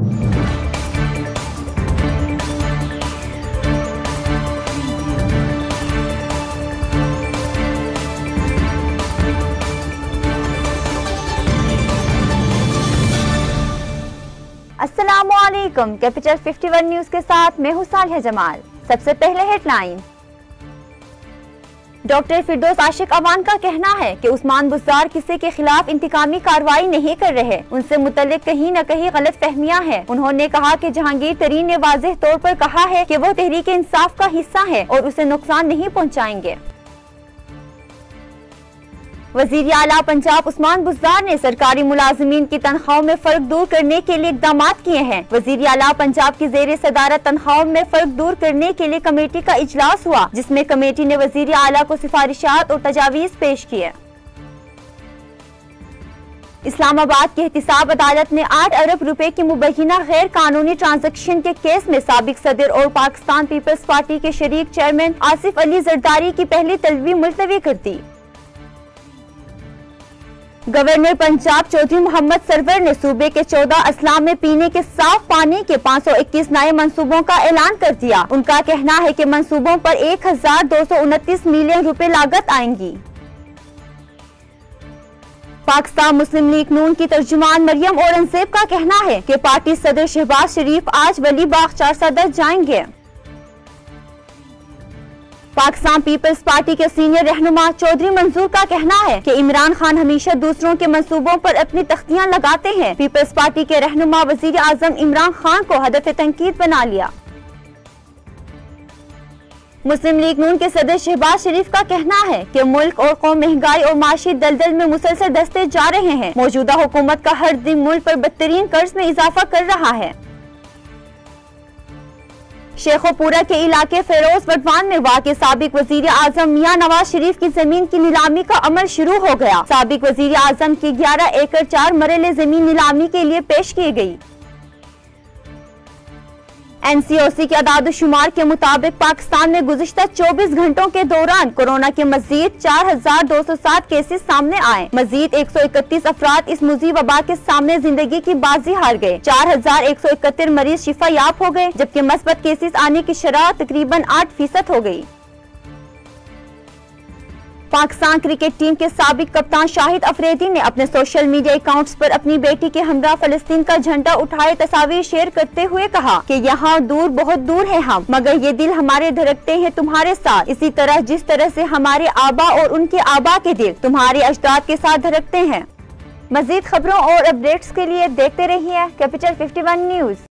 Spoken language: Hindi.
अस्सलामुअलैकुम। कैपिटल 51 न्यूज के साथ मैं हूं सालिहा जमाल। सबसे पहले हेडलाइन। डॉक्टर फिरदौस आशिक अवान का कहना है कि उस्मान बुज़दार किसी के खिलाफ इंतकामी कार्रवाई नहीं कर रहे, उनसे मुतल्लिक कहीं न कहीं गलत फहमियां हैं। उन्होंने कहा कि जहांगीर तरीन ने वाज़ेह तौर पर कहा है कि वो तहरीक इंसाफ का हिस्सा है और उसे नुकसान नहीं पहुँचाएंगे। वज़ीर आला पंजाब उस्मान बुज़दार ने सरकारी मुलाजिमीन की तनख्वाहों में फर्क दूर करने के लिए इक़दाम किए हैं। वज़ीर आला पंजाब की ज़ेर सदारत तनख्वाहों में फर्क दूर करने के लिए कमेटी का इजलास हुआ, जिसमें कमेटी ने वज़ीर आला को सिफारिशात और तजावीज़ पेश किए। इस्लामाबाद की एहतिसाब अदालत ने 8 अरब रुपए की मुबैना गैर कानूनी ट्रांजैक्शन के केस में साबिक सदर और पाकिस्तान पीपल्स पार्टी के शरीक चेयरमैन आसिफ अली जरदारी की पहली तलबी मुलतवी कर दी। गवर्नर पंजाब चौधरी मोहम्मद सरवर ने सूबे के 14 अजला में पीने के साफ पानी के 521 नए मंसूबों का ऐलान कर दिया। उनका कहना है कि मंसूबों पर 1229 मिलियन रुपए लागत आएंगी। पाकिस्तान मुस्लिम लीग नून की तर्जुमान मरियम औरंगजेब का कहना है कि पार्टी सदर शहबाज शरीफ आज वली बाग 4 सदर जाएंगे। पाकिस्तान पीपल्स पार्टी के सीनियर रहनुमा चौधरी मंसूर का कहना है कि इमरान खान हमेशा दूसरों के मंसूबों पर अपनी तख्तियां लगाते हैं। पीपल्स पार्टी के रहनुमा वजीर आजम इमरान खान को हदफ तनकीद बना लिया। मुस्लिम लीग नून के सदर शहबाज शरीफ का कहना है कि मुल्क और कौम महंगाई और माशी दलदल में मुसलसल दसते जा रहे हैं। मौजूदा हुकूमत का हर दिन मुल्क पर बदतरीन कर्ज में इजाफा कर रहा है। शेखोपुरा के इलाके फेरोज वडवान में वाक़ साबिक वजीर आजम मियां नवाज शरीफ की जमीन की नीलामी का अमल शुरू हो गया। साबिक वजीर आजम की 11 एकड़ 4 मरले जमीन नीलामी के लिए पेश की गई। NCOC के अदाद-ओ-शुमार के मुताबिक पाकिस्तान में गुज़िश्ता 24 घंटों के दौरान कोरोना के मजीद 4207 केसेस सामने आए। मजीद 131 अफराद इस मुज़ी वबा के सामने जिंदगी की बाजी हार गए। 4171 मरीज शिफा याब हो गए, जबकि मस्बत केसेस आने की शरह तकरीबन 8% हो गई। पाकिस्तान क्रिकेट टीम के साबिक कप्तान शाहिद अफरीदी ने अपने सोशल मीडिया अकाउंट्स पर अपनी बेटी के हमरा फलस्तीन का झंडा उठाए तस्वीर शेयर करते हुए कहा कि यहाँ दूर बहुत दूर है हम, मगर ये दिल हमारे धड़कते हैं तुम्हारे साथ, इसी तरह जिस तरह से हमारे आबा और उनके आबा के दिल तुम्हारे अजदाद के साथ धड़कते हैं। मजीद खबरों और अपडेट्स के लिए देखते रहिए कैपिटल 51 न्यूज।